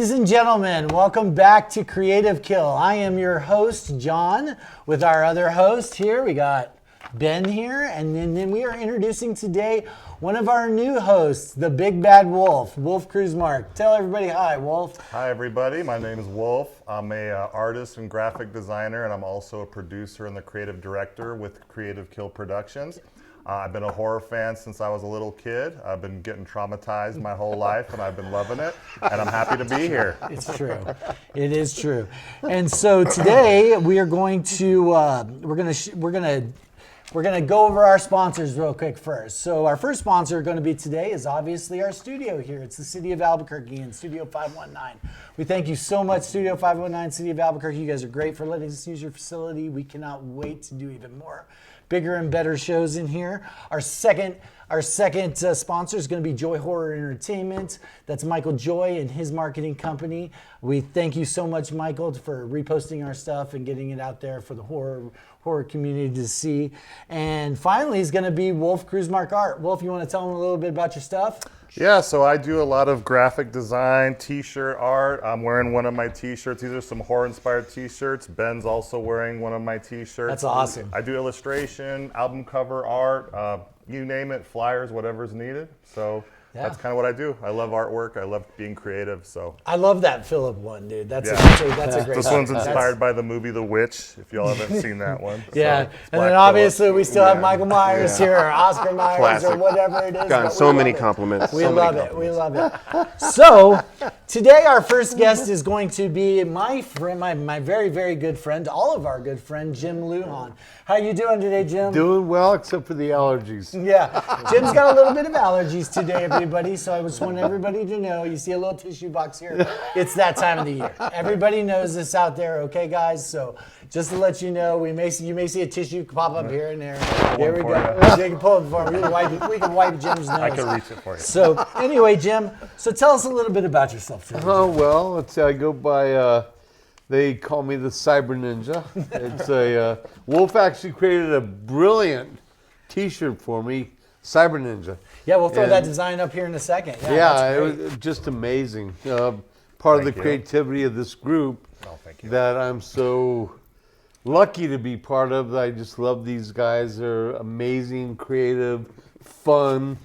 Ladies and gentlemen, welcome back to Creative Kill. I am your host, John, with our other host here. We got Ben here, and then we are introducing today one of our new hosts, the Big Bad Wolf, Wolf Krusemark. Tell everybody hi, Wolf. Hi, everybody. My name is Wolf. I'm a artist and graphic designer, and I'm also a producer and the creative director with Creative Kill Productions. I've been a horror fan since I was a little kid. I've been getting traumatized my whole life, and I've been loving it. And I'm happy to be here. It's true. It is true. And so today we are going to we're gonna go over our sponsors real quick first. So our first sponsor going to be today is obviously our studio here. It's the City of Albuquerque and Studio 519. We thank you so much, Studio 519, City of Albuquerque. You guys are great for letting us use your facility. We cannot wait to do even more bigger and better shows in here. Our second sponsor is going to be Joy Horror Entertainment. That's Michael Joy and his marketing company. We thank you so much, Michael, for reposting our stuff and getting it out there for the horror community to see. And finally, is going to be Wolf Krusemark Art. Wolf, you want to tell them a little bit about your stuff? Yeah, so I do a lot of graphic design, t-shirt art. I'm wearing one of my t-shirts. These are some horror-inspired t-shirts. Ben's also wearing one of my t-shirts. That's awesome. I do illustration, album cover art, you name it, flyers, whatever's needed. So that's kind of what I do. I love artwork. I love being creative. So I love that Philip one, dude. That's a great This one. one's inspired by the movie The Witch, if y'all haven't seen that one. Yeah, So, and then obviously we still have Michael Myers here, or Oscar Myers, Classic. or whatever it is. Gotten so many compliments. We love it. We love it. So today our first guest is going to be my friend, my very, very good friend, all of our good friend, Jim Lujan. How you doing today, Jim? Doing well, except for the allergies. Yeah, Jim's got a little bit of allergies today, everybody. So I just want everybody to know. You see a little tissue box here. It's that time of the year. Everybody knows this out there, okay, guys? So just to let you know, you may see a tissue pop up here and there. Here we go. You can pull it for me. We can wipe Jim's nose. I can reach it for you. So anyway, Jim. So tell us a little bit about yourself today. Oh, well, let's see, I go by, they call me the Cyber Ninja. It's a, Wolf actually created a brilliant t-shirt for me, Cyber Ninja. Yeah, we'll throw that design up here in a second. Yeah, it was just amazing. Part of the creativity of this group that I'm so lucky to be part of. I just love these guys. They're amazing, creative, fun.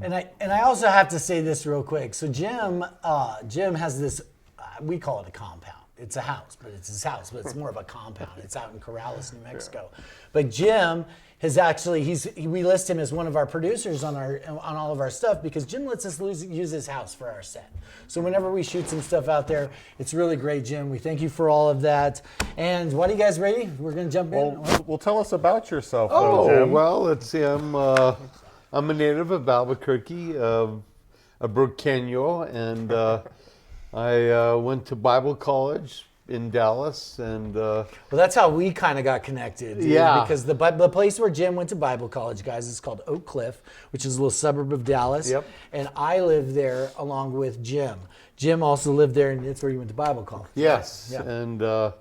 And I also have to say this real quick. So Jim has this, we call it a compound. It's a house, but it's his house, but it's more of a compound. It's out in Corrales, New Mexico. But Jim has actually, we list him as one of our producers on all of our stuff because Jim lets us use his house for our set. So whenever we shoot some stuff out there, it's really great, Jim. We thank you for all of that. And what are you guys ready? We're going to jump in. Well, tell us about yourself, Jim. Well, let's see. I'm a native of Albuquerque, a Brookeno, and I went to Bible college in Dallas, and well, that's how we kind of got connected. Yeah, because the place where Jim went to Bible college, guys, is called Oak Cliff, which is a little suburb of Dallas. Yep. And I lived there along with Jim. Jim also lived there, and that's where you went to Bible college. Yes. Yeah. And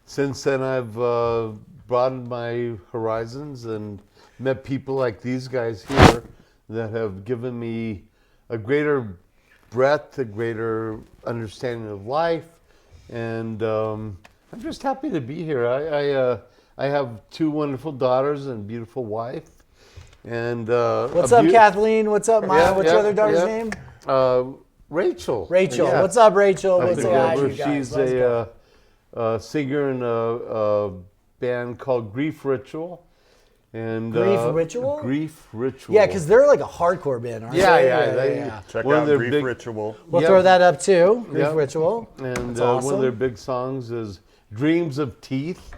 since then, I've broadened my horizons and met people like these guys here that have given me a greater breadth, a greater understanding of life, and I'm just happy to be here. I have two wonderful daughters and a beautiful wife. And what's up, Kathleen? What's up, Maya? What's your other daughter's name? Rachel. Rachel. Yeah. What's up, Rachel? What's up, you guys? She's a singer in a band called Grief Ritual. And Grief Ritual? Grief Ritual. Yeah, because they're like a hardcore band, aren't they? Yeah. Check out Grief Ritual. We'll throw that up too, Grief Ritual. And awesome. One of their big songs is Dreams of Teeth.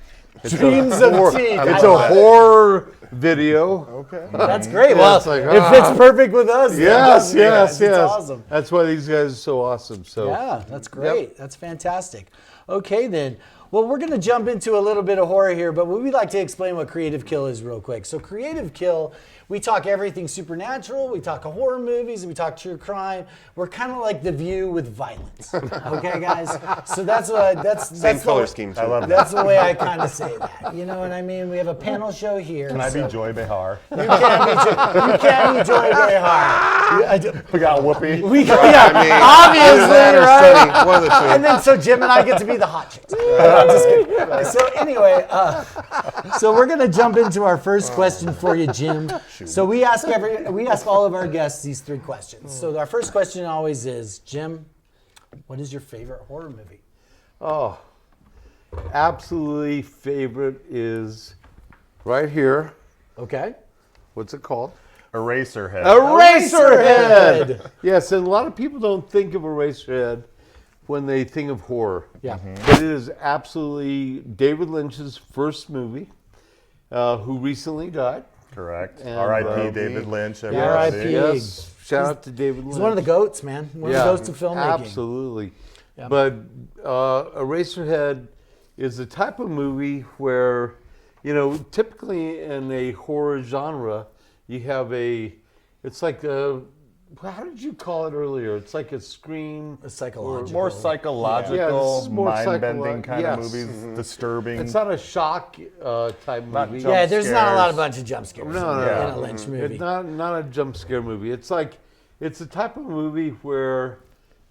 Dreams of Teeth. It's a horror video. Okay. That's great. Well, it fits perfect with us. Yes. It's awesome. That's why these guys are so awesome. So yeah, that's great. Yep. That's fantastic. Okay, then. Well, we're going to jump into a little bit of horror here, but we'd like to explain what creative kill is real quick. So creative kill, we talk everything supernatural, we talk horror movies, we talk true crime. We're kind of like The View with violence. Okay, guys? So that's Same color scheme, too. I love that. That's the way I kind of say that. You know what I mean? We have a panel show here. Can I be so- Joy Behar? You can't be Joy very hard. We got Whoopi. Obviously, right? One of the two. And then so Jim and I get to be the hot chicks. I'm just kidding. So anyway, so we're gonna jump into our first question for you, Jim. So we ask all of our guests these 3 questions. So our first question always is, Jim, what is your favorite horror movie? Oh, absolutely favorite is right here. Okay. What's it called? Eraserhead. Eraserhead. Yes, and a lot of people don't think of Eraserhead when they think of horror. Yeah. But it is absolutely David Lynch's first movie, who recently died. Correct. And, R.I.P. David Lynch. R.I.P. everybody. Yes, shout out to David Lynch. He's one of the goats, man. One of the goats of filmmaking. Absolutely. Yeah. But Eraserhead is the type of movie where, typically in a horror genre, you have it's like how did you call it earlier? It's like a scream. A psychological. More psychological, Yeah, this is more mind-bending kind yes. of movies, disturbing. It's not a shock type Not movie. jump Yeah, there's not a lot of scares. bunch of jump scares No, in no. a Lynch movie. It's not a jump scare movie. It's a type of movie where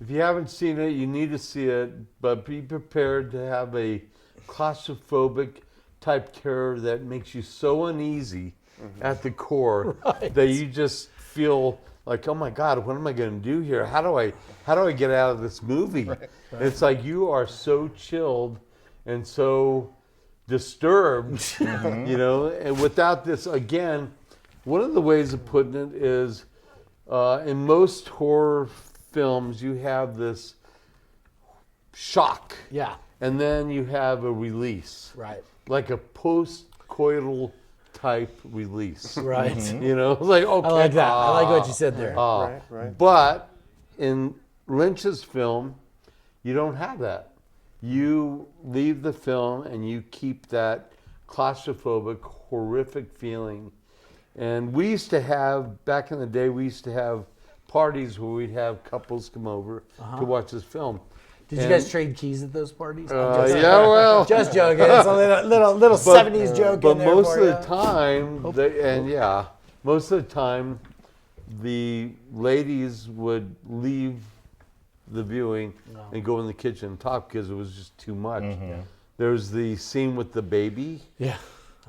if you haven't seen it, you need to see it, but be prepared to have a claustrophobic type terror that makes you so uneasy at the core that you just feel like, oh my God, what am I going to do here? How do I get out of this movie? Right. It's like you are so chilled and so disturbed, and without this, again, one of the ways of putting it is in most horror films, you have this shock. Yeah. And then you have a release. Right. Like a post-coital type release. Right. Like, okay. I like that. I like what you said there. Right. But in Lynch's film, you don't have that. You leave the film and you keep that claustrophobic, horrific feeling. And we used to have, back in the day, parties where we'd have couples come over to watch this film. Did you guys trade keys at those parties? Yeah, well. Just joking. It's a little 70s joke But in there most for of you. the time, most of the time, the ladies would leave the viewing and go in the kitchen and talk because it was just too much. There's the scene with the baby. Yeah.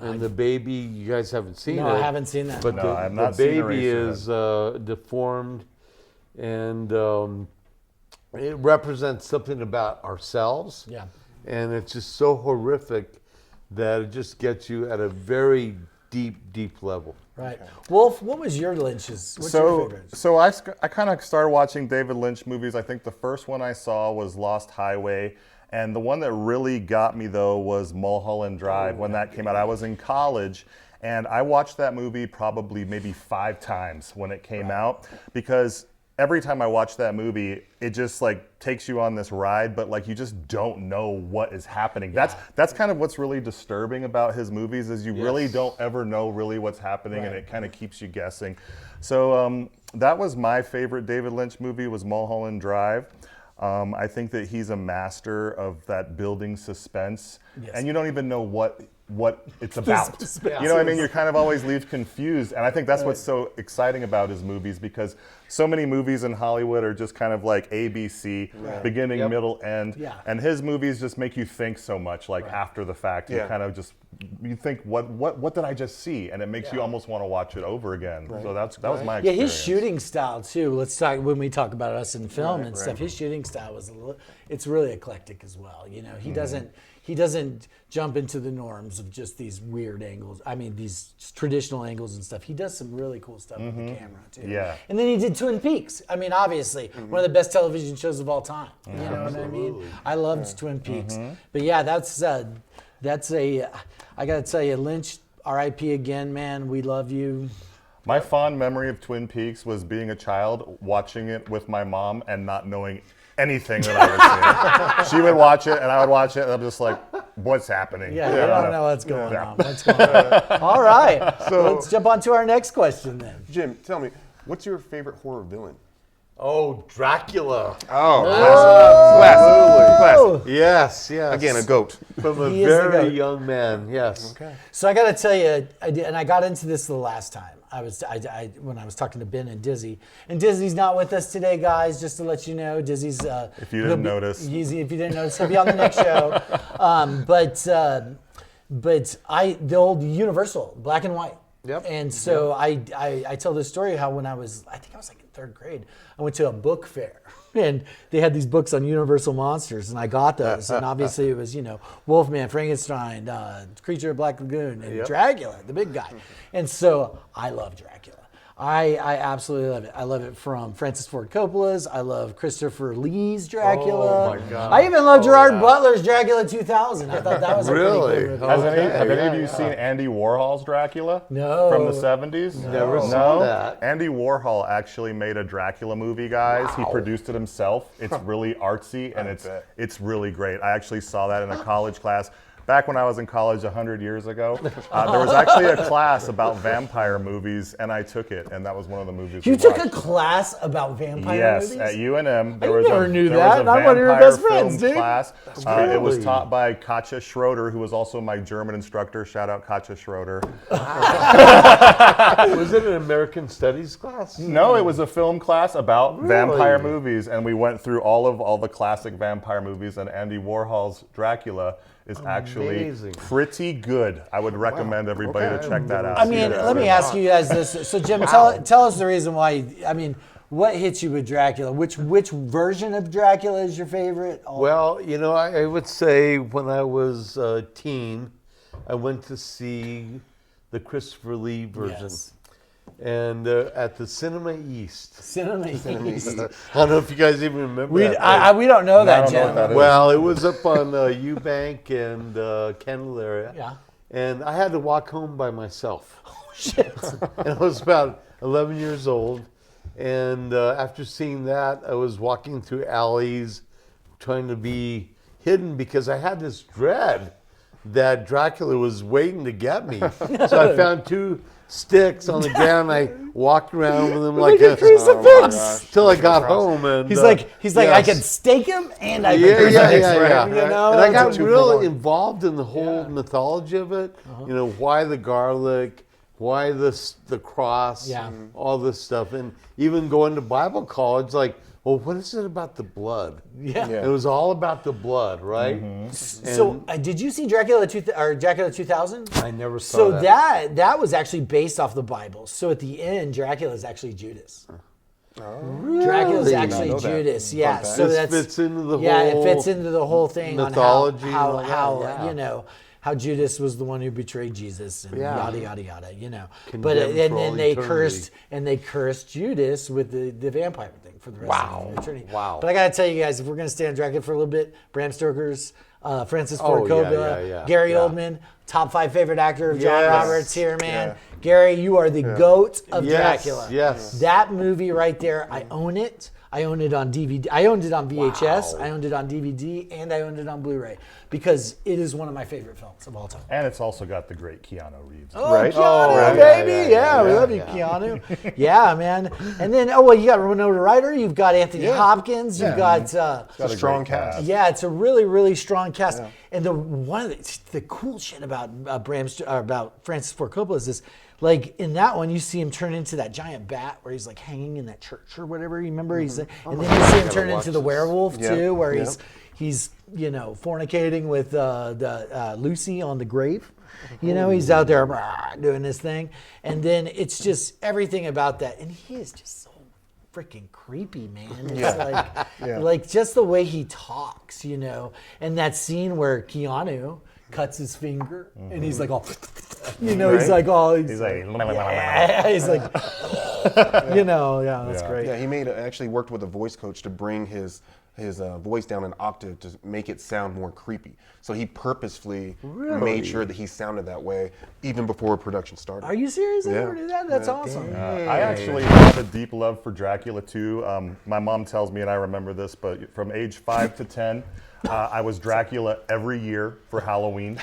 And the baby, you guys haven't seen it. No, I haven't seen that. But No, I have the not seen baby is deformed, and it represents something about ourselves. Yeah. And it's just so horrific that it just gets you at a very deep, deep level. Right. Wolf, what was your Lynch's? What's your favorite? So I kind of started watching David Lynch movies. I think the first one I saw was Lost Highway. And the one that really got me, though, was Mulholland Drive when that came out. I was in college, and I watched that movie probably maybe 5 times when it came out, because every time I watch that movie, it just like takes you on this ride, but like you just don't know what is happening. Yeah. That's kind of what's really disturbing about his movies, is you really don't ever know really what's happening, and it kind of keeps you guessing. So that was my favorite David Lynch movie, was Mulholland Drive. I think that he's a master of that building suspense, and you don't even know what it's about. You know what I mean? You're kind of always leave confused, and I think that's what's so exciting about his movies, because so many movies in Hollywood are just kind of like ABC, beginning, middle, end, and his movies just make you think so much, like after the fact. You kind of just, you think, what did I just see? And it makes you almost want to watch it over again. So that was my experience. His shooting style too. Let's talk when we talk about us in film and stuff. His shooting style was it's really eclectic as well. He doesn't jump into the norms of just these weird angles. I mean, these traditional angles and stuff. He does some really cool stuff with the camera too. Yeah. And then he did Twin Peaks. I mean, obviously one of the best television shows of all time. You know what I mean? I loved Twin Peaks. But yeah, that's a. I got to tell you, Lynch, R.I.P. again, man. We love you. My fond memory of Twin Peaks was being a child, watching it with my mom and not knowing anything that I was seeing. She would watch it and I would watch it, and I'm just like, what's happening. Yeah, you don't know what's going on. What's going on. All right. So let's jump on to our next question then. Jim, tell me, what's your favorite horror villain? Oh, Dracula. Oh, classic. Yes, yes. Again, a goat. From a He is the very goat. young man, yes. Okay. So I got to tell you, I got into this the last time. When I was talking to Ben and Dizzy, and Dizzy's not with us today, guys. Just to let you know, Dizzy's. If you didn't notice, if you didn't notice, he'll be on the next show. But the old Universal black and white. Yep. And so I tell this story how when I think I was like in 3rd grade, I went to a book fair. And they had these books on Universal monsters, and I got those. And obviously it was, Wolfman, Frankenstein, Creature of Black Lagoon, and Dracula, the big guy. And so I love Dracula. I absolutely love it. I love it from Francis Ford Coppola's. I love Christopher Lee's Dracula. Oh, my God. I even love Gerard Butler's Dracula 2000. I thought that was a Really? pretty cool movie. have any of you seen Andy Warhol's Dracula? No. From the 70s? Never saw that. Andy Warhol actually made a Dracula movie, guys. He produced it himself. It's really artsy and it's really great. I actually saw that in a college class. Back when I was in college 100 years ago, there was actually a class about vampire movies, and I took it, and that was one of the movies You we took watched. a class about vampire Yes, movies? at UNM. I never knew there that. Was a I'm one of your vampire best friends, film dude. class. It was taught by Katja Schroeder, who was also my German instructor. Shout out Katja Schroeder. Was it an American Studies class? No, it was a film class about vampire movies, and we went through all the classic vampire movies, and Andy Warhol's Dracula is actually pretty good. I would recommend everybody to check that out. I mean, let me ask you guys this. So, Jim, tell us the reason why. I mean, what hits you with Dracula? Which version of Dracula is your favorite? Well, I would say when I was a teen, I went to see the Christopher Lee version. Yes. And at the Cinema East. Cinema East. I don't know if you guys even remember that. We don't know that, I don't know Jim. what that is. Well, it was up on Eubank and Kendall area. Yeah. And I had to walk home by myself. Oh, shit. And I was about 11 years old. And after seeing that, I was walking through alleys trying to be hidden because I had this dread that Dracula was waiting to get me. So I found 2 sticks on the ground. I walked around with them like a crucifix. till I got home. And He's like, I yes. can stake him and I can Yeah. You know? And I got That's a really involved in the whole mythology of it. Why the garlic, why the cross, all this stuff. And even going to Bible college, like, well, what is it about the blood? Yeah. It was all about the blood, right? So, did you see Dracula 2000? I never saw So that. that was actually based off the Bible. So at the end, Dracula is actually Judas. Really? Dracula is Did not actually know that. Judas. Yeah. Fun fact. So This that's fits into the it whole fits into the whole thing mythology on and all how that, yeah. how Judas was the one who betrayed Jesus and yada yada yada. But Condemned and for then all they eternity. cursed Judas with the vampire thing for the rest of eternity. Wow. But I gotta tell you guys, if we're gonna stay on Dracula for a little bit, Bram Stoker's. Francis Ford yeah, Coppola, yeah. Gary Yeah. Oldman, top 5 favorite actor of John Yes. Roberts here, man. Yeah. Gary, you are the GOAT of Yes, Dracula. yes. That movie right there, I own it. I own it on DVD. I owned it on VHS. Wow. I owned it on DVD, and I owned it on Blu-ray because it is one of my favorite films of all time. And it's also got the great Keanu Reeves. Oh, Right? Keanu, Oh, right. baby. Yeah, we love you, Keanu. Yeah, man. And then, you got Winona Ryder. You've got Anthony Hopkins. You've got... It's a strong cast. Yeah, it's a really, really strong cast. Yeah. And one of the cool shit about about Francis Ford Coppola is this, like in that one, you see him turn into that giant bat where he's like hanging in that church or whatever. You remember? He's and then you see him turn into the werewolf too, where he's fornicating with the Lucy on the grave. He's out there doing his thing, and then it's just everything about that, and he is just so freaking creepy, man. It's like just the way he talks, and that scene where Keanu cuts his finger and he's like all, he's like all, he's like, he's like, that's great. Yeah, he actually worked with a voice coach to bring his voice down an octave to make it sound more creepy. So he purposefully made sure that he sounded that way even before production started. Are you serious? I Yeah. never knew that. That's awesome. I actually have a deep love for Dracula too. My mom tells me, and I remember this, but from age 5 to 10, I was Dracula every year for Halloween.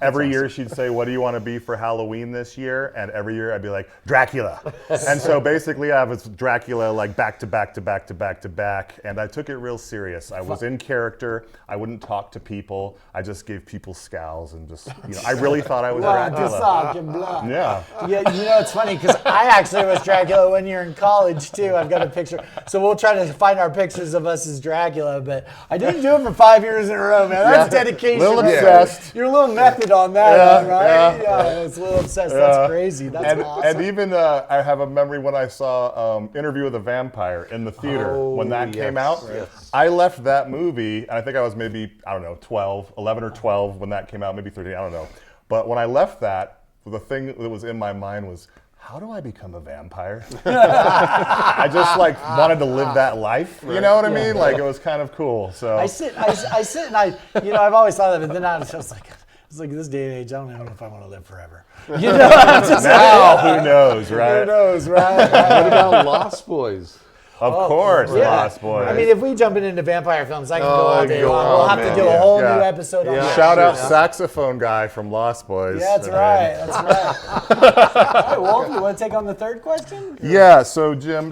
Every year she'd say, "What do you want to be for Halloween this year?" And every year I'd be like, "Dracula." And so basically I was Dracula like back to back to back to back to back. And I took it real serious. I was in character. I wouldn't talk to people. I just gave people scowls and just, I really thought I was Dracula. Yeah. Yeah, it's funny because I actually was Dracula when you're in college too. I've got a picture. So we'll try to find our pictures of us as Dracula, but I didn't do it for 5 years in a row, man. That's dedication. Little right obsessed. You're a little method on that one, right? Yeah, it's a little obsessed. That's crazy. That's awesome. And even I have a memory when I saw Interview with a Vampire in the theater when that came out. Yes. I left that movie, and I think I was maybe, 11 or 12 when that came out, maybe 13, I don't know. But when I left that, the thing that was in my mind was, how do I become a vampire? I just wanted to live that life. You know what I mean? Like it was kind of cool. So I sit and I've always thought of it, but then I was just like, this day and age, I don't even know if I want to live forever. I'm just now, who knows, right? Who knows, right? What about Lost Boys? Of course, Yeah. Lost Boys. I mean, if we jump into vampire films, I can go all day go long. on, We'll have to do a whole new episode on that. Shout out saxophone guy from Lost Boys. Yeah, that's right. That's right. All right, Wolf, you want to take on the third question? Yeah, so Jim,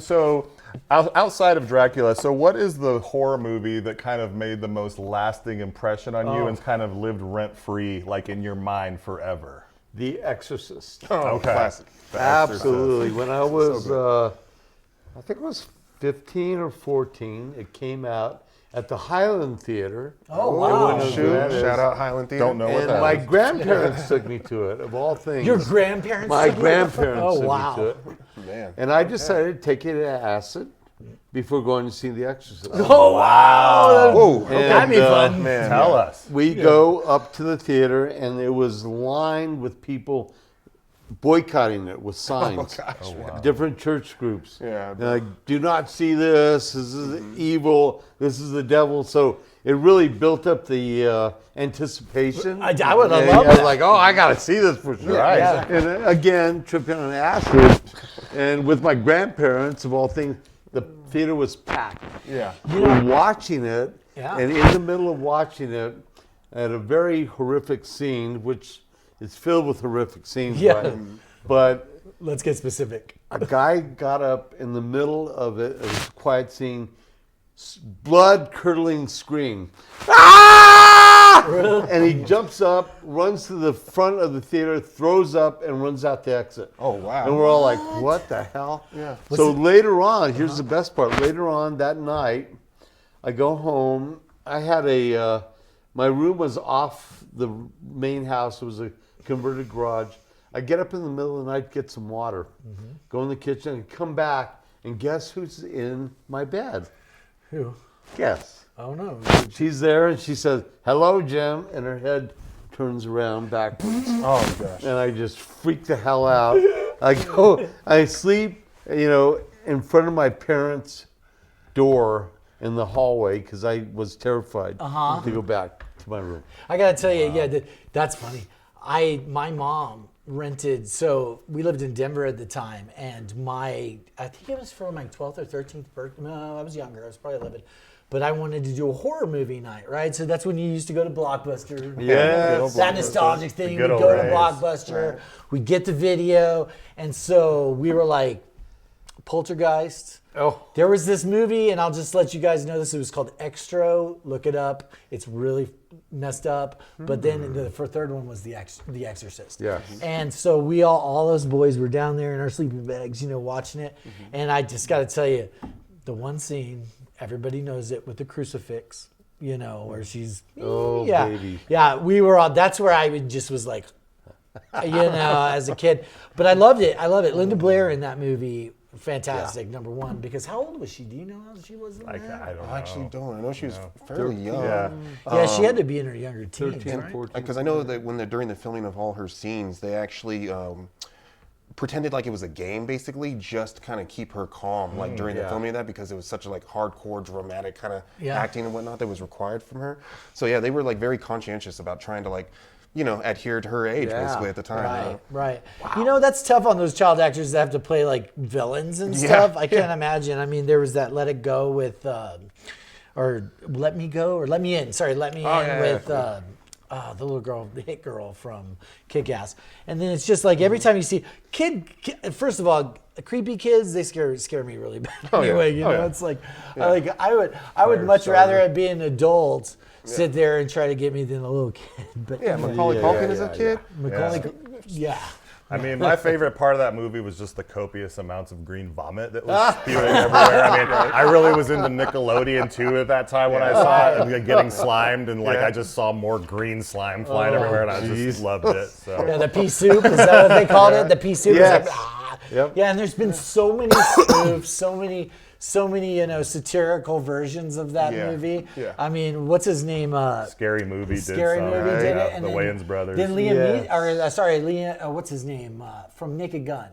outside of Dracula, so what is the horror movie that kind of made the most lasting impression on you and kind of lived rent-free, like in your mind forever? The Exorcist. Okay. Classic. Absolutely. When I was, I think it was 15 or 14, it came out at the Highland Theater. Oh, wow. Shout out Highland Theater. Don't know what And that my is. grandparents took me to it, of all things. Your grandparents? My took you? grandparents Oh, took wow. me to it. Man. And I decided to take it to acid before going to see The Exorcist. Oh, wow. Whoa. That'd be fun. Man. Tell us. We go up to the theater, and it was lined with people boycotting it with signs. Different church groups. Yeah, And like, do not see this. This is evil. This is the devil. So it really built up the anticipation. I would have And loved I was that. like, oh, I got to see this for sure. Right. Yeah. And again, tripping on acid. And with my grandparents, of all things, the theater was packed. Yeah. We're watching it, Yeah. and in the middle of watching it, at a very horrific scene, which is filled with horrific scenes, Yeah. right? But Let's get specific. a guy got up in the middle of it, it was a quiet scene, blood-curdling scream. Ah! And he jumps up, runs to the front of the theater, throws up, and runs out the exit. Oh, wow. And we're all like, what the hell? Yeah. So later on, here's the best part. Later on that night, I go home. I had my room was off the main house. It was a converted garage. I get up in the middle of the night, get some water, go in the kitchen, and come back, and guess who's in my bed? Who? Guess. Oh, no. She's there, and she says, hello, Jim, and her head turns around backwards. Oh, gosh. And I just freak the hell out. I sleep, in front of my parents' door in the hallway because I was terrified to go back to my room. I got to tell you, yeah, that's funny. My mom rented, so we lived in Denver at the time, and I think it was for my 12th or 13th birthday. No, I was younger. I was probably 11. But I wanted to do a horror movie night, right? So that's when you used to go to Blockbuster. Yes. That nostalgic thing. We'd good old go to days. Blockbuster. We'd get the video. And so we were like, Poltergeist. Oh. There was this movie, and I'll just let you guys know this. It was called Extra. Look it up. It's really messed up. But then the third one was The Exorcist. Yes. And so we all those boys were down there in our sleeping bags, watching it. And I just got to tell you, the one scene, everybody knows it, with the crucifix, where she's, Oh, yeah, baby. yeah. We were all. That's where I just was like, as a kid. But I loved it. Linda Blair in that movie, fantastic. Number one, because how old was she? Do you know how old she was in that? I don't know. I actually don't. I know she was fairly young. Yeah. Yeah, she had to be in her younger teens, 13, right? 14. Because I know that during the filming of all her scenes, they actually pretended like it was a game, basically, just to kind of keep her calm, like during the filming of that, because it was such a hardcore, dramatic kind of acting and whatnot that was required from her. So yeah, they were very conscientious about trying to adhere to her age basically at the time. Right. Wow. That's tough on those child actors that have to play villains and stuff. I can't imagine. I mean, there was that Let It Go with or Let Me Go or Let Me In. Sorry, Let Me In yeah, with the little girl, the hit girl from Kick-Ass. And then it's just like every time you see first of all, creepy kids, they scare me really bad. Anyway, you know, it's like I would much rather it be an adult sit there and try to get me than a little kid. But Macaulay Culkin as a kid. I mean, my favorite part of that movie was just the copious amounts of green vomit that was spewing everywhere. I mean, I really was into Nickelodeon too at that time when I saw it, and like, getting slimed, and like I just saw more green slime flying everywhere, and I just loved it. So. Yeah, the pea soup, is that what they called it? The pea soup. Yes. Is like, Yeah, and there's been so many spoofs, so many, you know, satirical versions of that movie. Yeah. I mean, what's his name? Scary Movie Scary did some. Movie did it, and the then- Wayans brothers. Then Liam, Liam, what's his name from Naked Gun?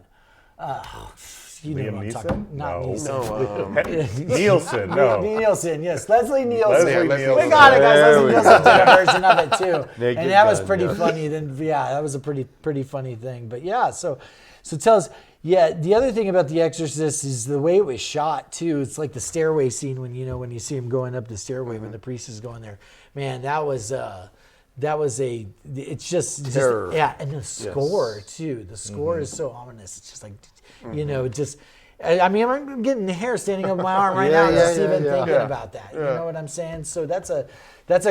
You know Liam what I'm Neeson? talking. Not No. Neeson. Nielsen, no. Nielsen, yes, Leslie Nielsen. Leslie Nielsen. We got it, guys. There Leslie we Nielsen did a version of it too, Naked and that was Gun, pretty yeah. funny. Then, that was a pretty funny thing. But yeah, so tell us. Yeah, the other thing about The Exorcist is the way it was shot too. It's like the stairway scene when you see him going up the stairway when the priest is going there. Man, it's just Terror. yeah, and the score too. The score is so ominous. It's just like, you know, just. I mean, I'm getting the hair standing up my arm right now just even thinking about that. You know what I'm saying? So that's a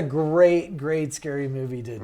great scary movie to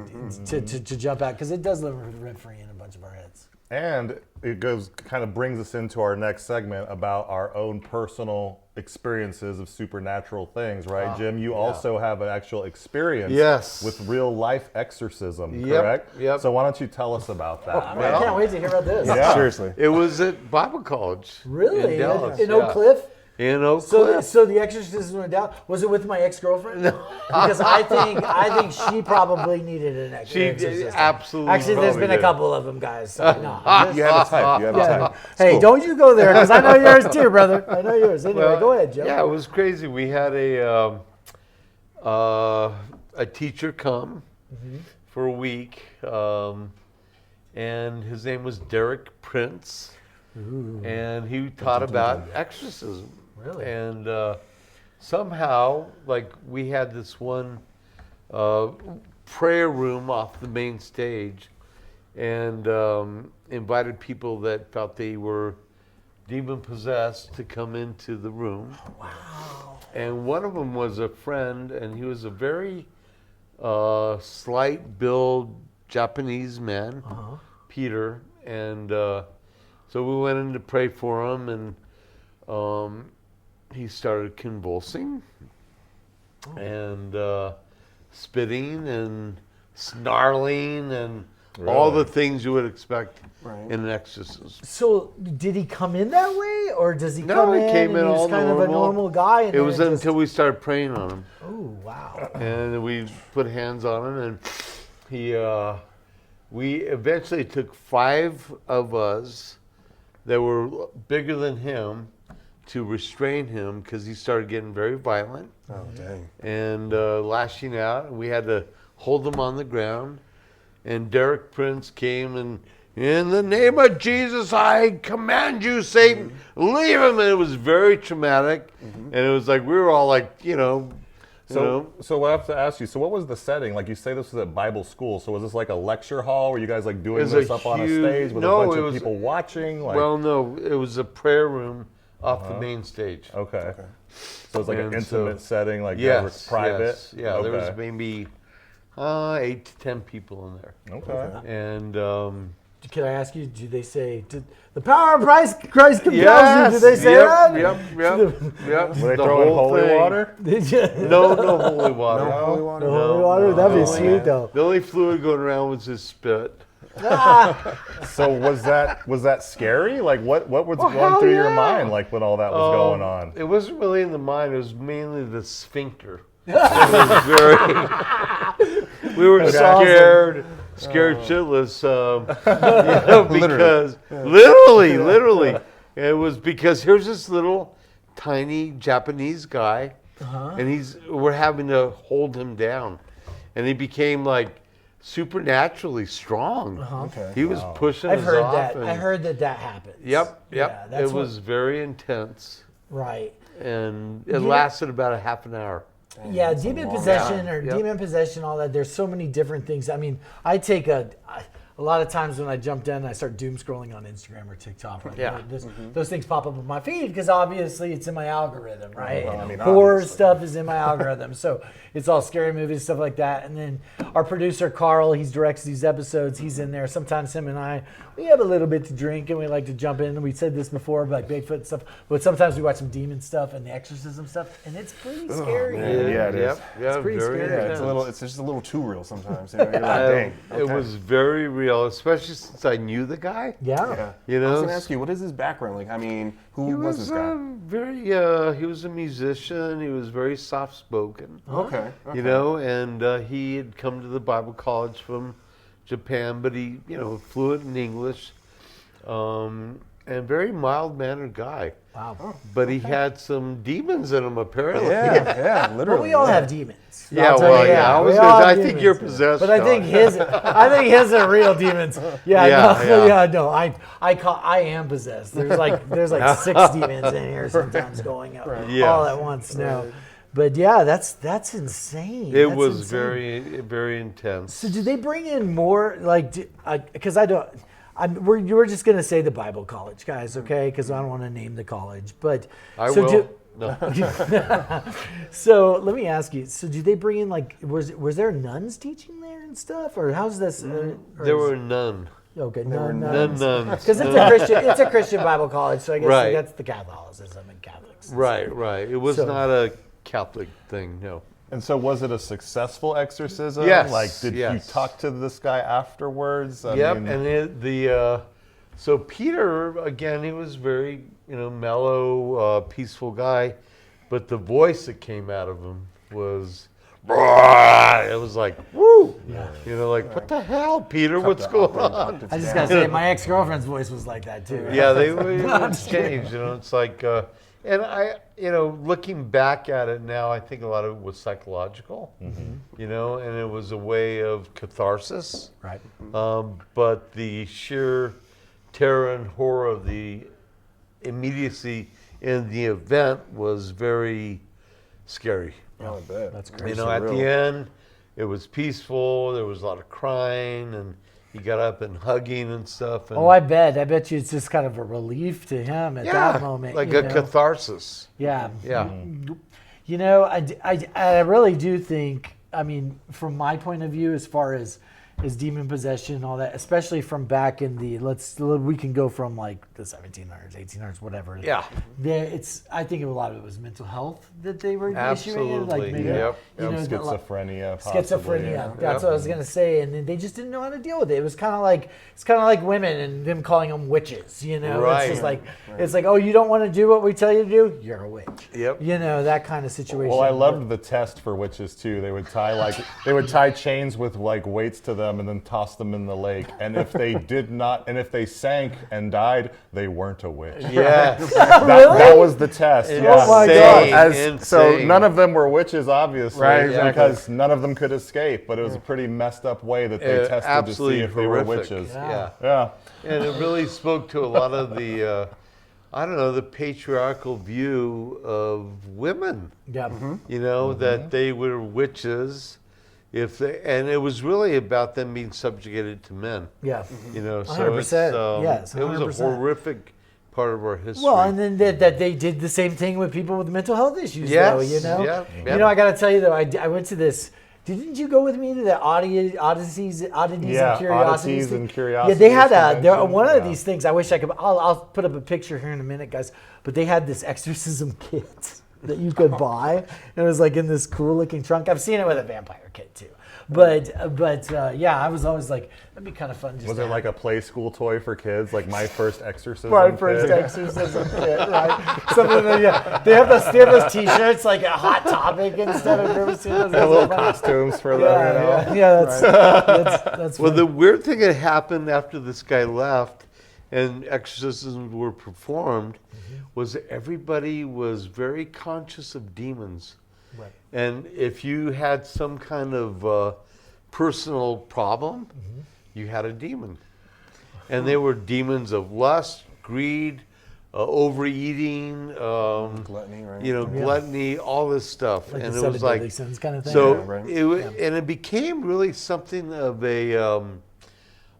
jump out because it does live rent free in a bunch of our heads. And it kind of brings us into our next segment about our own personal experiences of supernatural things, right, Jim? You also have an actual experience with real life exorcism, correct? Yep. So why don't you tell us about that? I can't wait to hear about this. Yeah. Seriously. It was at Bible College. Really? In Dallas. In Oak Cliff? In Oak Cliff. So the exorcism went down. Was it with my ex-girlfriend? No. Because I think she probably needed an exorcism. Absolutely. Actually, there's probably been a did. couple of them, guys. So no. You have a type. You have a type. Hey, don't you go there because I know yours too, brother. I know yours. Anyway, go ahead, Joe. Yeah, it was crazy. We had a teacher come for a week, and his name was Derek Prince, and he taught about exorcism. Really? And somehow, like, we had this one prayer room off the main stage, and invited people that felt they were demon possessed to come into the room. Wow. And one of them was a friend, and he was a very slight build Japanese man, Peter. And so we went in to pray for him, and he started convulsing and spitting and snarling and all the things you would expect in an exorcism. So did he come in that way, or does he No, come he in came and in he was all kind of a normal guy? And It was then until we started praying on him. Oh, wow. And we put hands on him, and we eventually took 5 of us that were bigger than him to restrain him because he started getting very violent. Oh, dang. And lashing out. We had to hold him on the ground. And Derek Prince came and, in the name of Jesus, I command you, Satan, leave him. And it was very traumatic. And it was like, we were all like, So I have to ask you, so what was the setting? Like, you say this was at Bible school, so was this like a lecture hall? Were you guys like doing was this a up on a huge- stage with no, a bunch it of was- people watching? Like, Well, no, it was a prayer room off the main stage. okay. So it's like an And intimate so- setting, like Yes, private? yes. Yeah, there was Okay. maybe 8 to 10 people in there. Okay. And Can I ask you, do they say, the power of Christ compels you? yes, Do they say that? Yep. Were they The throwing whole holy thing. water? Did you? No holy water. No holy water. The holy water? That'd be sweet, though. The only fluid going around was his spit. So was that scary? Like, what was Oh, going hell through your yeah. mind, like, when all that was going on? It wasn't really in the mind. It was mainly the sphincter. It was very. We were scared shitless. Because literally, it was because here's this little tiny Japanese guy, and we're having to hold him down, and he became like supernaturally strong. Okay. He was pushing I've us heard off. that. and- I heard that happens. Yep. Yeah, that's It was very intense, Right. and it lasted about a half an hour. Yeah, demon possession or demon possession, all that. There's so many different things. I mean, I take a lot of times when I jump in, I start doom scrolling on Instagram or TikTok. Right? Those things pop up on my feed because obviously it's in my algorithm, right? Well, I mean, horror obviously. stuff is in my algorithm, so it's all scary movies, stuff like that. And then our producer Carl, he directs these episodes. He's in there. Sometimes him and I, we have a little bit to drink and we like to jump in. We said this before, like Bigfoot and stuff, but sometimes we watch some demon stuff and the Exorcism stuff, and it's pretty scary. Yeah, it is. It's pretty scary. Yeah, it's just a little too real sometimes. You know, you're like, dang. It was very real, especially since I knew the guy. Yeah. You I know, was gonna ask you, what is his background like? I mean, who was this guy? He was a musician. He was very soft-spoken. Okay. You know, and he had come to the Bible college from Japan, but he, fluent in English, and very mild-mannered guy. Wow. But he had some demons in him, apparently. Yeah, literally. Well, we all have demons. Yeah, I'll tell well, you, yeah. we all have I think demons. you're possessed. But I think his are real demons. I am possessed. There's like 6 demons in here sometimes going up all at once. No, but yeah, that's insane. It That's was insane. very, very intense. So did they bring in more because I don't. You were just gonna say the Bible college, guys, okay? Because I don't want to name the college, but I will. No. So let me ask you. So did they bring in was there nuns teaching there and stuff, or how's this? There were none. Okay, None nuns. nuns. Because it's a Christian Bible college, so I guess Right. that's the Catholicism and Catholics. Right. It was So- not a Catholic thing, no. And so was it a successful exorcism? Yes, Like, did you yes. talk to this guy afterwards? I Yep, mean, and so Peter, again, he was very, mellow, peaceful guy, but the voice that came out of him was, it was like, woo! Yeah. Like, what the hell, Peter, what's going on? I just gotta say, my ex-girlfriend's voice was like that too. Yeah, they changed, it's like, and I, looking back at it now, I think a lot of it was psychological, and it was a way of catharsis. Right. But the sheer terror and horror of the immediacy in the event was very scary. Oh, I bet. That's crazy. At the end, it was peaceful. There was a lot of crying, and he got up and hugging and stuff. And I bet you it's just kind of a relief to him at that moment. like a catharsis. Yeah. Yeah. I really do think, I mean, from my point of view, as far as demon possession and all that, especially from back in we can go from like the 1700s, 1800s, whatever. Yeah. I think a lot of it was mental health that they were issuing. Absolutely. Like maybe, Yep. schizophrenia. Possibly. Schizophrenia. That's what I was gonna say, and then they just didn't know how to deal with it. It was kind of like women and them calling them witches. Right. It's just like it's like, oh, you don't want to do what we tell you to do, you're a witch. Yep. That kind of situation. Well, I loved the test for witches too. They would tie chains with like weights to them and then toss them in the lake. And if they sank and died, they weren't a witch. Yeah. That was the test. Oh my God. So none of them were witches, obviously, Right, exactly. because none of them could escape. But it was a pretty messed up way that they tested absolutely to see if they were horrific. witches. Yeah. And it really spoke to a lot of the, the patriarchal view of women. Yeah. That they were witches. And it was really about them being subjugated to men. Yeah. So 100%. Yes, it was a 100%. horrific part of our history. Well, and then that they did the same thing with people with mental health issues, though, Yes, yeah. I got to tell you, though, I went to this. Didn't you go with me to the oddities and curiosities? Oddities thing? and Curiosities Yeah, they had convention. one of these things. I wish I could. I'll put up a picture here in a minute, guys. But they had this exorcism kit that you could buy. And it was like in this cool looking trunk. I've seen it with a vampire kit too. But I was always like, that'd be kind of fun. Was it like a play school toy for kids, like My First Exorcism? My First Exorcism kit, right? Something that, they have those T-shirts like a Hot Topic and stuff. I've never seen those. Little costumes for them, That's Well, funny. the weird thing that happened after this guy left and exorcisms were performed was everybody was very conscious of demons. Right. And if you had some kind of personal problem, you had a demon. And they were demons of lust, greed, overeating, Gluttony, right? gluttony, all this stuff. Like and the it was Seven Deadly like, Sins kind of thing. so Yeah, right. and it became really something of a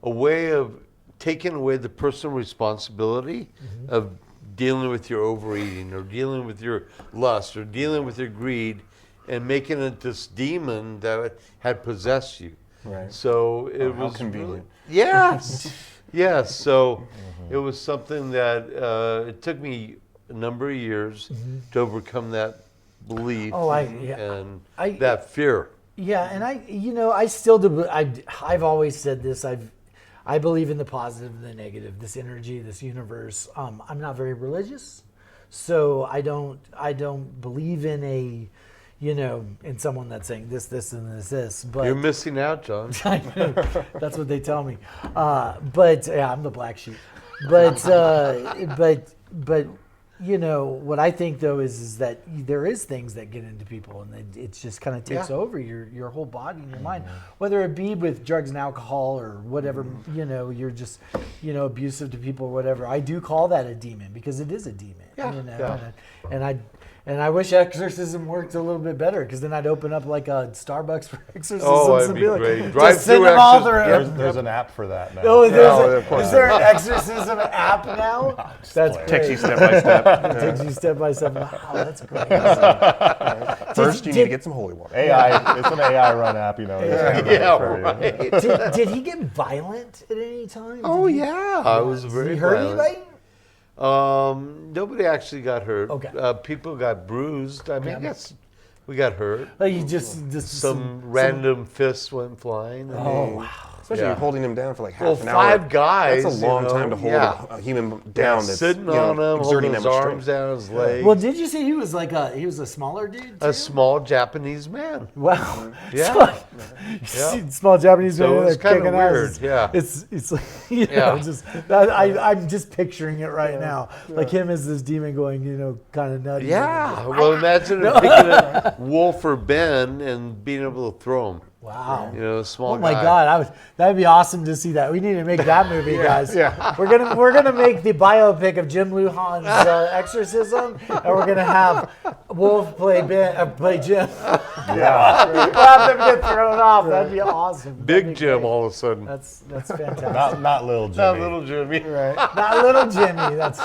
way of taking away the personal responsibility of dealing with your overeating or dealing with your lust or dealing with your greed and making it this demon that had possessed you. Right. So it How was convenient. really, yes, yes. So it was something that it took me a number of years to overcome that belief and that fear. Yeah, and I still do. I've always said this. I believe in the positive and the negative. This energy, this universe. I'm not very religious, so I don't believe in in someone that's saying this, and this. But You're missing out, John. I know. That's what they tell me. But yeah, I'm the black sheep. But what I think though is that there is things that get into people, and it just kind of takes over your whole body and your mind, whether it be with drugs and alcohol or whatever. You're just abusive to people or whatever. I do call that a demon because it is a demon. And I wish exorcism worked a little bit better, because then I'd open up like a Starbucks for exorcisms. Oh, that'd and be like, great. just send them all through. There's an app for that now. Oh, of course. is there an exorcism app now? That's great. Takes you step by step. Takes you step by step. Wow, that's great. First, you need to get some holy water. AI, it's an AI run app, Did he get violent at any time? Oh yeah, I was very Did he hurt violent. anybody? Nobody actually got hurt. Okay. People got bruised. I mean, I guess we got hurt. Like you just Some random fists went flying. Oh wow. Especially Yeah. holding him down for like half an hour. 5 guys. That's a long time to hold a human down. That's Sitting on him, exerting holding his that much arms strength. down his legs. Well, did you say he was a smaller dude? Too? A small Japanese man. Wow. Yeah. Small Japanese So man it's kicking kinda weird, ass. yeah. It's like Yeah. I'm just picturing it right now. Like him as this demon going, kind of nutty. Yeah. Well, imagine him picking a Wolf or Ben and being able to throw him. Wow. A small Oh my guy. God, that'd be awesome to see that. We need to make that movie, guys. We're gonna make the biopic of Jim Lujan's Exorcism, and we're gonna have Wolf play Jim. Yeah. We'll have them get thrown off. That'd be awesome. Big Jim all of a sudden. That's fantastic. Not little Jimmy. Not little Jimmy. Right. Not little Jimmy. That's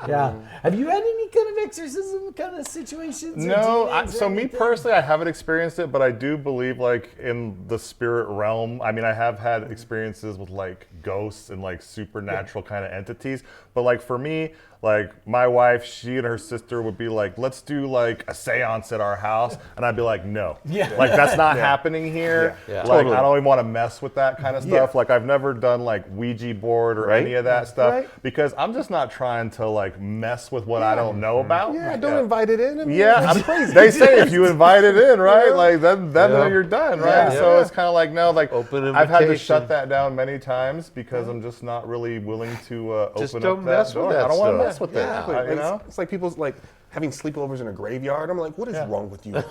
yeah. Have you had any kind of exorcism kind of situations? No, so me personally, I haven't experienced it, but I do believe like in the spirit realm. I mean, I have had experiences with like ghosts and like supernatural kind of entities, but like for me, like my wife, she and her sister would be like, let's do like a seance at our house. And I'd be like, no, like that's not happening here. Like Totally. I don't even want to mess with that kind of stuff. Like I've never done like Ouija board or any of that stuff because I'm just not trying to like mess with what I don't know about. Yeah, don't invite it in. I mean, Yeah, they say if you invite it in, right? Like then you're done, right? So it's kind of like no, like Open I've had to invitation. shut that down many times because I'm just not really willing to Just open don't up mess that with door. that I don't want to stuff. mess with it. Exactly. You know? It's like people's like having sleepovers in a graveyard. I'm like, what is wrong with you? Like,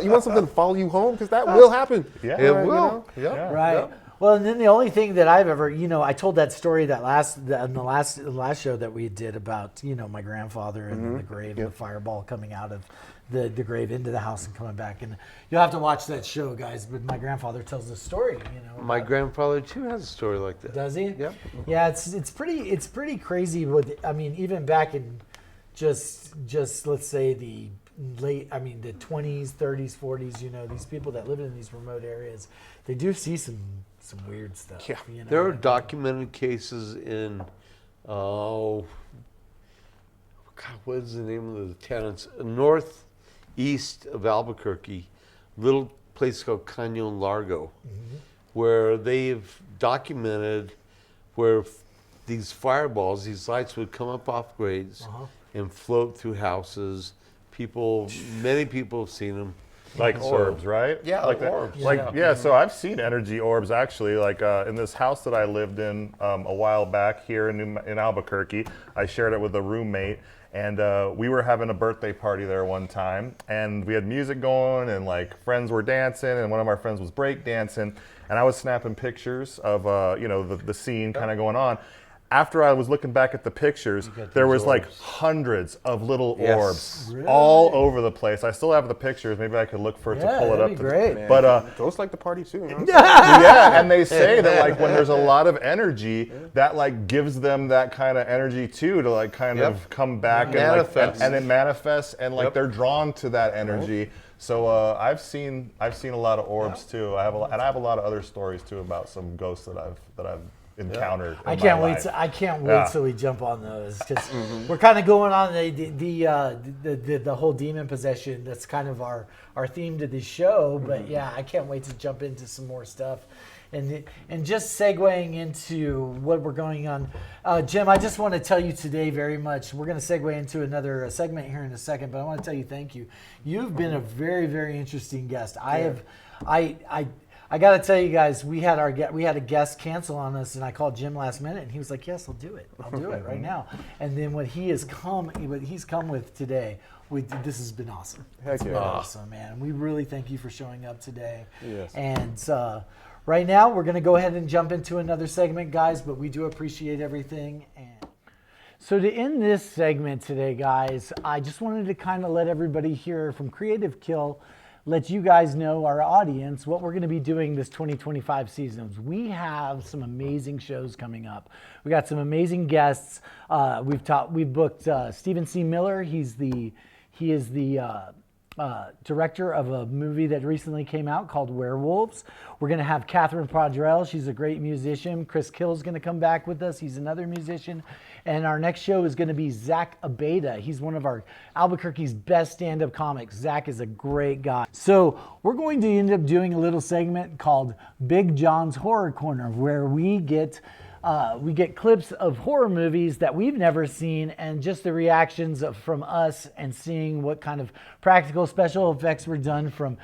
you want something to follow you home? Because that will happen. Yeah, It right, will. Right. Well, and then the only thing that I've ever, I told that story in the last show that we did about, my grandfather and the grave and the fireball coming out of the grave into the house and coming back. And you'll have to watch that show, guys. But my grandfather tells the story, My grandfather too has a story like that. Does he? Yep. Yeah, it's pretty crazy. Even back in just let's say the the 20s, 30s, 40s. These people that live in these remote areas, they do see some weird stuff. Yeah. There are documented cases in, God, what is the name of the town? It's northeast of Albuquerque, little place called Cañon Largo, where they've documented where these fireballs, these lights would come up off grades and float through houses. Many people have seen them. Like orbs, right? Yeah, like orbs. So I've seen energy orbs actually. Like in this house that I lived in a while back here in Albuquerque, I shared it with a roommate, and we were having a birthday party there one time, and we had music going, and like friends were dancing, and one of our friends was break dancing, and I was snapping pictures of the scene kind of going on. after I was looking back at the pictures, there was like hundreds of little orbs Really? all over the place. I still have the pictures. Maybe I could look for it to pull it up. That'd be great. Man, But ghosts like the party too. You know? yeah, and they say that like when there's a lot of energy, that like gives them that kind of energy too to like kind of come back and it manifests and like they're drawn to that energy. So I've seen a lot of orbs too. I have a lot of other stories too about some ghosts that I've encountered. I can't wait till we jump on those because we're kind of going on the whole demon possession. That's kind of our theme to this show. But yeah, I can't wait to jump into some more stuff. And just segueing into what we're going on, Jim, I just want to tell you today very much. We're going to segue into another segment here in a second, but I want to tell you thank you. You've been a very, very interesting guest. I got to tell you guys, we had a guest cancel on us, and I called Jim last minute, and he was like, "Yes, I'll do it. I'll do it right now." And then what he's come with today, this has been awesome. It's been awesome, man. We really thank you for showing up today. Yes. And right now, we're going to go ahead and jump into another segment, guys. But we do appreciate everything. And so to end this segment today, guys, I just wanted to kind of let everybody hear from Creative Kill. Let you guys know, our audience, what we're going to be doing this 2025 seasons. We have some amazing shows coming up. We got some amazing guests. We've booked Stephen C. Miller. He is the director of a movie that recently came out called Werewolves. We're going to have Catherine Prodrell. She's a great musician. Chris Kill's going to come back with us. He's another musician. And our next show is going to be Zach Abeda. He's one of our Albuquerque's best stand-up comics. Zach is a great guy. So we're going to end up doing a little segment called Big John's Horror Corner, where we get clips of horror movies that we've never seen and just the reactions from us and seeing what kind of practical special effects were done from,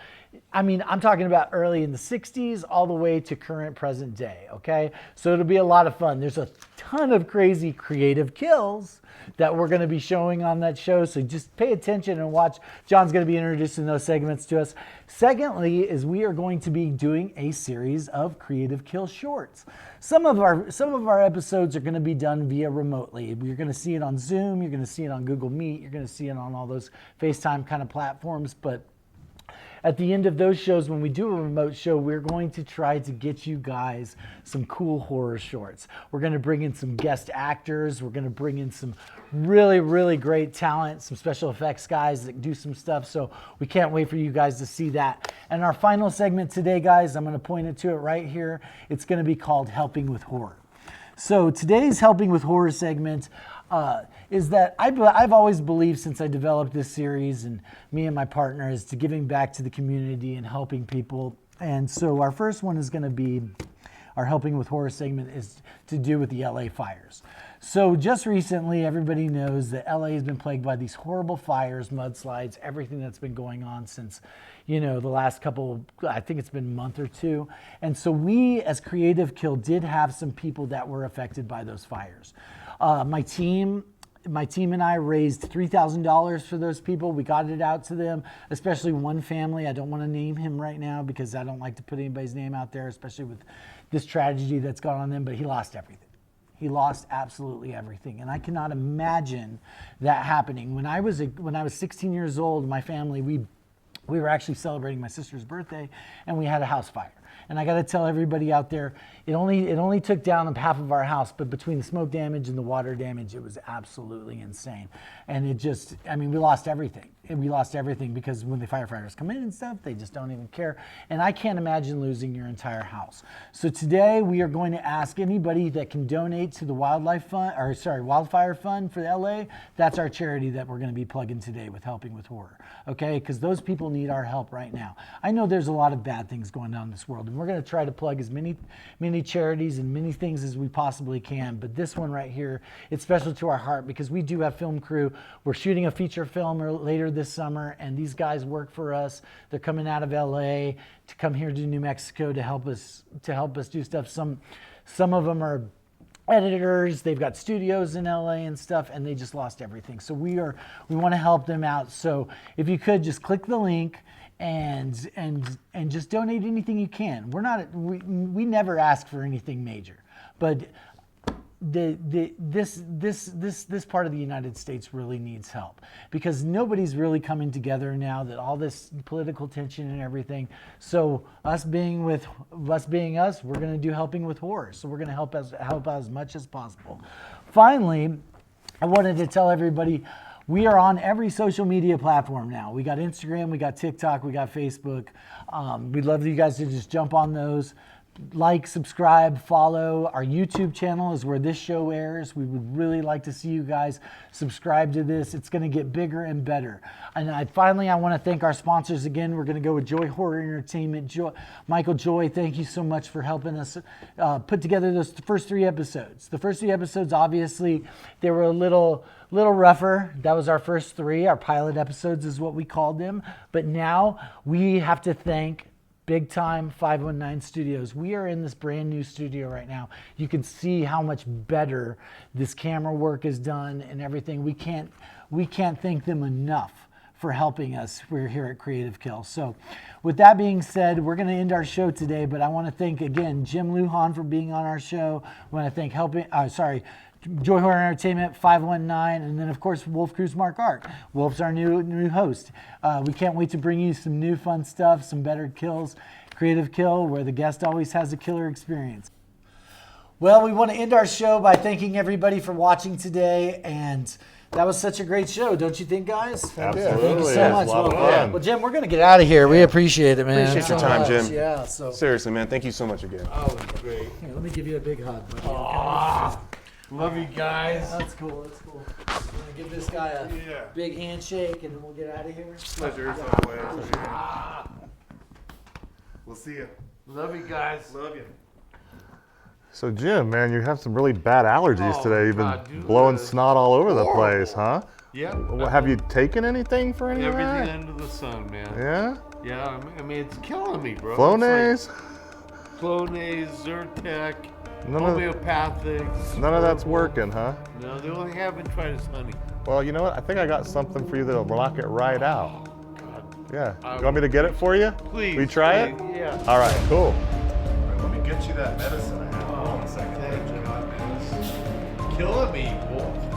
I'm talking about early in the 60s all the way to current present day, okay? So it'll be a lot of fun. There's a ton of crazy creative kills that we're going to be showing on that show, so just pay attention and watch. John's going to be introducing those segments to us. Secondly is we are going to be doing a series of creative kill shorts. Some of our episodes are going to be done via remotely. You're going to see it on Zoom, you're going to see it on Google Meet, you're going to see it on all those FaceTime kind of platforms, but at the end of those shows, when we do a remote show, we're going to try to get you guys some cool horror shorts. We're going to bring in some guest actors. We're going to bring in some really, really great talent, some special effects guys that do some stuff. So we can't wait for you guys to see that. And our final segment today, guys, I'm going to point it to it right here. It's going to be called Helping with Horror. So today's Helping with Horror segment is that I've always believed since I developed this series, and me and my partner, is to giving back to the community and helping people. And so our first one is going to be, our Helping with Horror segment is to do with the LA fires. So just recently, everybody knows that LA has been plagued by these horrible fires, mudslides, everything that's been going on since, the last couple, I think it's been a month or two. And so we, as Creative Kill, did have some people that were affected by those fires. My team and I raised $3,000 for those people. We got it out to them, especially one family. I don't want to name him right now because I don't like to put anybody's name out there, especially with this tragedy that's gone on them, but he lost everything. He lost absolutely everything. And I cannot imagine that happening. When I was 16 years old, my family, we were actually celebrating my sister's birthday, and we had a house fire. And I got to tell everybody out there, it only took down half of our house, but between the smoke damage and the water damage, it was absolutely insane. And we lost everything. We lost everything because when the firefighters come in and stuff, they just don't even care. And I can't imagine losing your entire house. So today we are going to ask anybody that can donate to the Wildfire Fund for LA. That's our charity that we're going to be plugging today with Helping with Horror. Okay, because those people need our help right now. I know there's a lot of bad things going on in this world, and we're going to try to plug as many charities and many things as we possibly can. But this one right here, it's special to our heart because we do have film crew. We're shooting a feature film later this summer, and these guys work for us. They're coming out of LA to come here to New Mexico to help us do stuff. Some of them are editors, they've got studios in LA and stuff, and they just lost everything. So we want to help them out. So if you could just click the link and just donate anything you can. We never ask for anything major, but this part of the United States really needs help, because nobody's really coming together now, that all this political tension and everything. So us being us, we're going to do helping with horror. So we're going to help out as much as possible. Finally, I wanted to tell everybody, we are on every social media platform now. We got Instagram, we got TikTok, we got Facebook. We'd love you guys to just jump on those. Like, subscribe, follow. Our YouTube channel is where this show airs. We would really like to see you guys subscribe to this. It's going to get bigger and better. And I want to thank our sponsors again. We're going to go with Joy Horror Entertainment. Michael Joy, thank you so much for helping us put together those first 3 episodes. The first 3 episodes, obviously, they were a little rougher. That was our first 3. Our pilot episodes is what we called them. But now we have to thank big time 519 Studios. We are in this brand new studio right now. You can see how much better this camera work is done and everything. We can't thank them enough for helping us. We're here at Creative Kill. So with that being said, we're going to end our show today, but I want to thank again Jim Lujan for being on our show. I want to thank Joy Horror Entertainment, 519, and then of course Wolf Krusemark Art. Wolf's our new host. We can't wait to bring you some new fun stuff, some better kills. Creative Kill, where the guest always has a killer experience. Well, we want to end our show by thanking everybody for watching today, and that was such a great show, don't you think, guys? Absolutely. Thank you so much. It was a lot of fun. Well, Jim, we're going to get out of here. We appreciate it, man. Appreciate your time, Jim. Yeah. So Seriously, man, thank you so much again. oh, great. Here, let me give you a big hug. Buddy. Love you guys. That's cool. That's cool. I'm gonna give this guy a big handshake, and then we'll get out of here. Pleasure. We'll see you. Love you guys. Love you. So Jim, man, you have some really bad allergies Oh, today. You've been God, dude, blowing that's snot all over the place, huh? Yeah. Well, have you taken anything for any of Everything that? under the sun, man. Yeah? Yeah, I mean, it's killing me, bro. Flonase? It's like Flonase, Zyrtec, None of, homeopathic. none of that's working, huh? No, the only thing I haven't tried is honey. Well, you know what? I think I got something for you that'll knock it right out. God. Yeah. You want me to get it for you? Please. We try it? please, Yeah. All right, cool. Let me get you that medicine I have. Hold on a second. Killing me, Wolf.